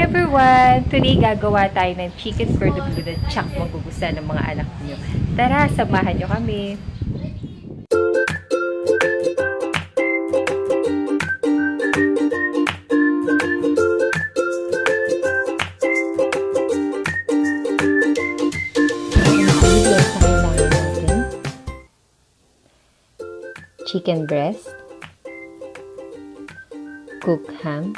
Hi everyone! Today gagawa tayo ng chicken cordon bleu na tsak magugustuhan ng mga anak niyo. Tara, samahan niyo kami! Ingredients na kailangan natin: chicken breast, cooked ham,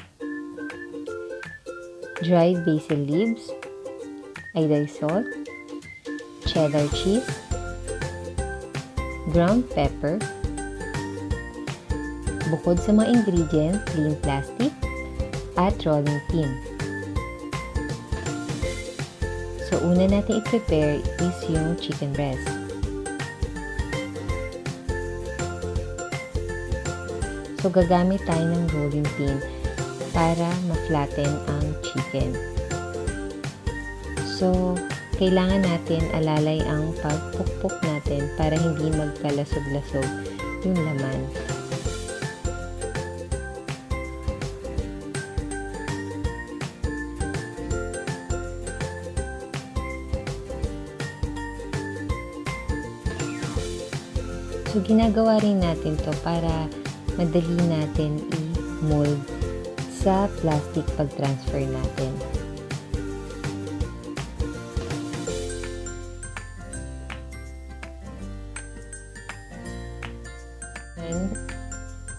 dried basil leaves, iodized salt, cheddar cheese, ground pepper. Bukod sa mga ingredients, clean plastic at rolling pin. So, una natin i-prepare is yung chicken breast. So, gagamit tayo ng rolling pin para ma-flatten ang chicken. So, kailangan natin alalay ang pagpukpok natin para hindi magkalasog-lasog yung laman. So, ginagawa rin natin to para madali natin i-mold sa plastic pag-transfer natin. And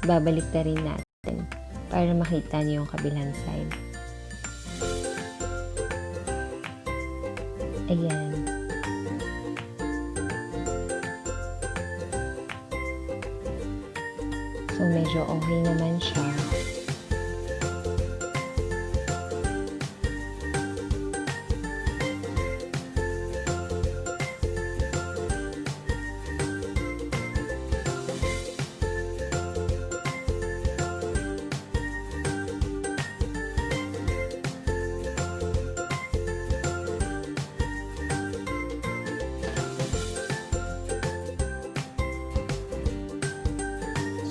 babalik na rin natin para makita niyo yung kabilang side. Ayan. So, medyo okay naman siya.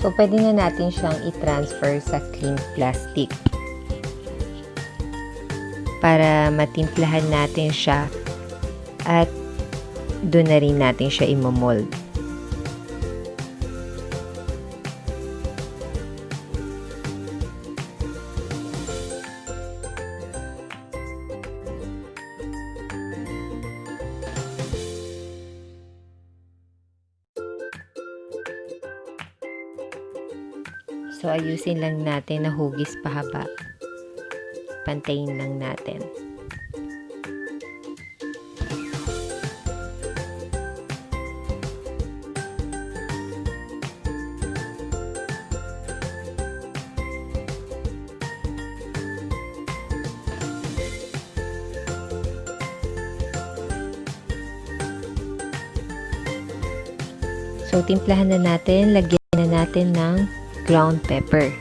So, pwede na natin siyang i-transfer sa clean plastic para matimplahan natin siya at doon na rin natin siya i-mold. So, ayusin lang natin na hugis pahaba. Pantayin lang natin. So, timplahan na natin. Lagyan na natin ng ground pepper.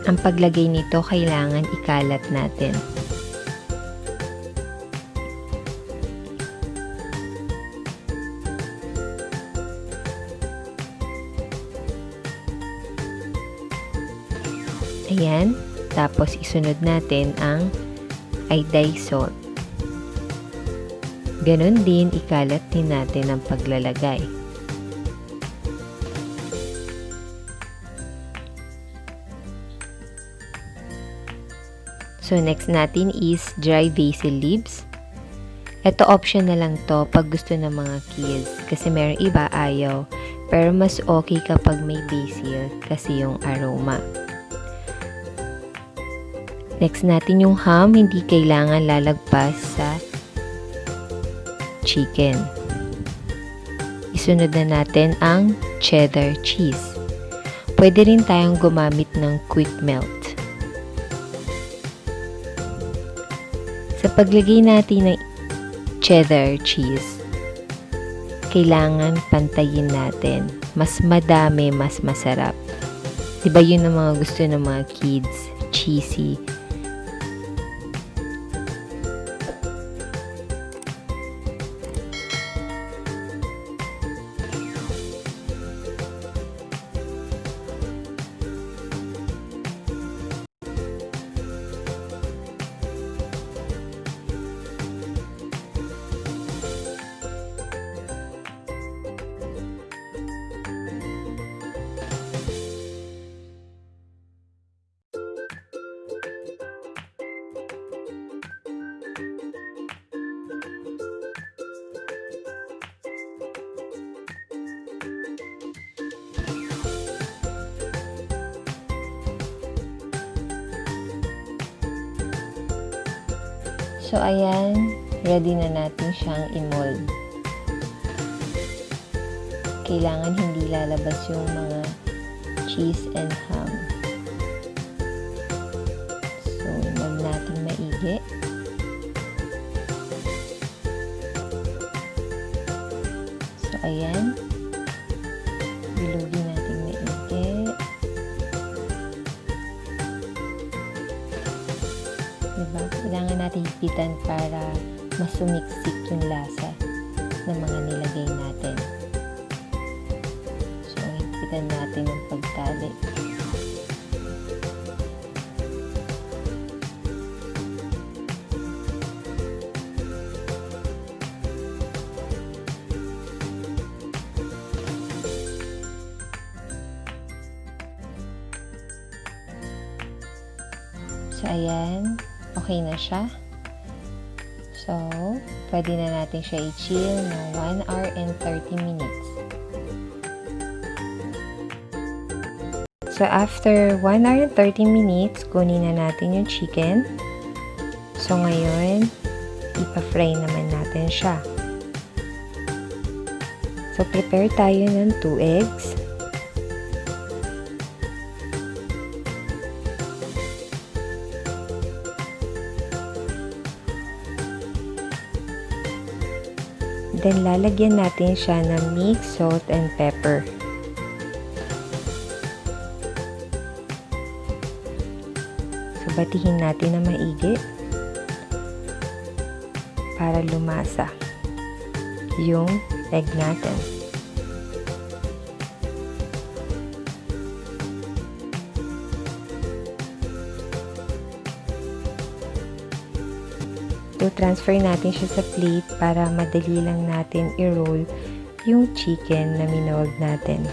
Ang paglagay nito kailangan ikalat natin. Ayan. Tapos isunod natin ang iodized salt. Ganon din, ikalat din natin ang paglalagay. So, next natin is dry basil leaves. Ito, option na lang to pag gusto ng mga kids. Kasi meron iba ayaw. Pero mas okay kapag may basil kasi yung aroma. Next natin yung ham. Hindi kailangan lalagpas sa chicken. Isunod na natin ang cheddar cheese. Pwede rin tayong gumamit ng quick melt. Sa paglagay natin ng cheddar cheese, kailangan pantayin natin. Mas madami, mas masarap. Diba yun ang mga gusto ng mga kids? Cheesy. So, ayan, ready na natin siyang i-mold. Kailangan hindi lalabas yung mga cheese and ham. So, mold natin maigi. So, ayan. Bilugin natin maigi. Diba? Kailangan natin hipitan para masumiksik yung lasa ng mga nilagay natin. So, hipitan natin yung pagtali. So, ayan. Okay na siya. So, pwede na natin siya i-chill ng 1 hour and 30 minutes. So, after 1 hour and 30 minutes, kunin na natin yung chicken. So, ngayon, ipa-fry naman natin siya. So, prepare tayo ng 2 eggs. Then, lalagyan natin siya ng mix, salt, and pepper. So, batihin natin na maigi para lumasa yung egg natin. So, transfer natin siya sa plate para madali lang natin i-roll yung chicken na minold natin.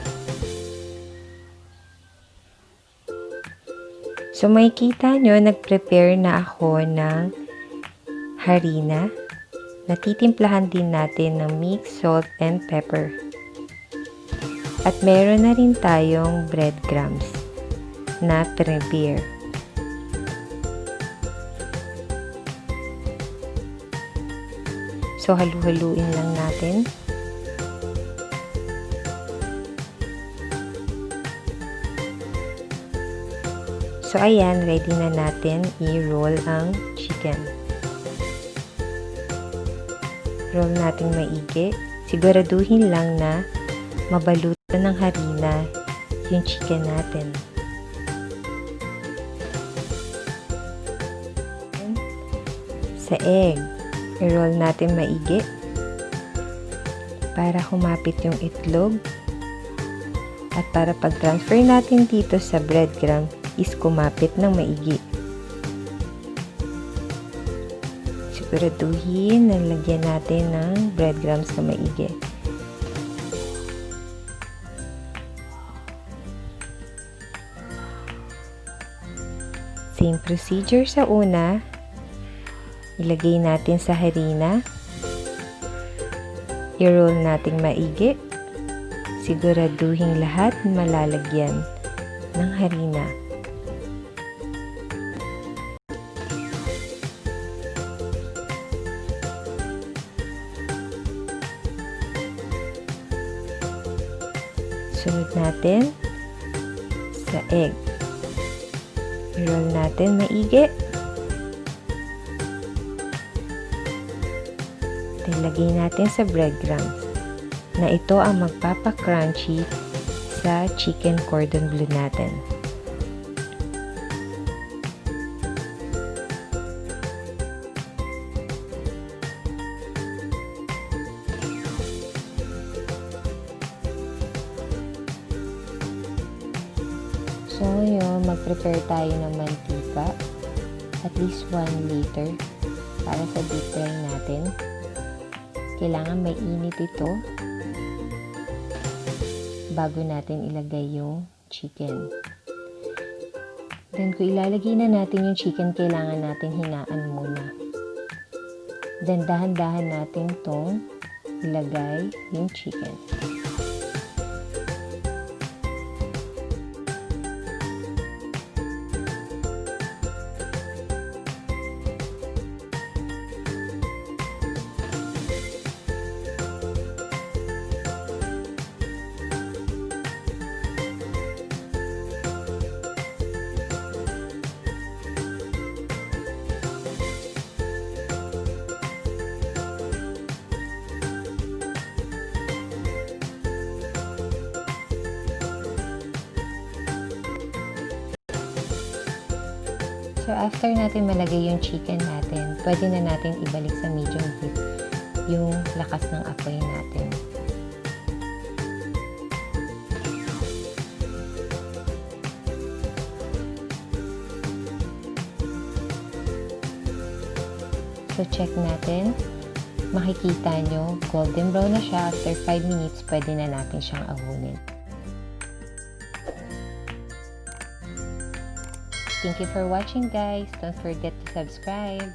So, makikita nyo, nag-prepare na ako ng harina. Natitimplahan din natin ng mix, salt, and pepper. At meron na rin tayong breadcrumbs na prepare. So, halu-haluin lang natin. So, ayan, ready na natin i-roll ang chicken. Roll natin maigi. Siguraduhin lang na mabalutan ng harina yung chicken natin. Sa egg, i-roll natin maigi para humapit yung itlog. At para pag-transfer natin dito sa breadcrumb is kumapit ng maigi. Siguraduhin na lagyan natin ng breadcrumbs na maigi. Same procedure sa una. Ilagay natin sa harina. I-roll natin maigi. Siguraduhin lahat malalagyan ng harina. Sunod natin sa egg. I-roll natin maigi. Ilagay natin sa breadcrumbs na ito ang magpapa-crunchy sa chicken cordon bleu natin. So ngayon, mag-prepare tayo ng mantika, at least 1 liter para sa deep fry natin. Kailangan may init ito bago natin ilagay yung chicken. Then, kung ilalagay na natin yung chicken, kailangan natin hinaan muna. Then, dahan-dahan natin itong ilagay yung chicken. So, after natin malagay yung chicken natin, pwede na natin ibalik sa medium heat yung lakas ng apoy natin. So, check natin. Makikita nyo, golden brown na siya. After 5 minutes, pwede na natin siyang ahunin. Thank you for watching, guys. Don't forget to subscribe.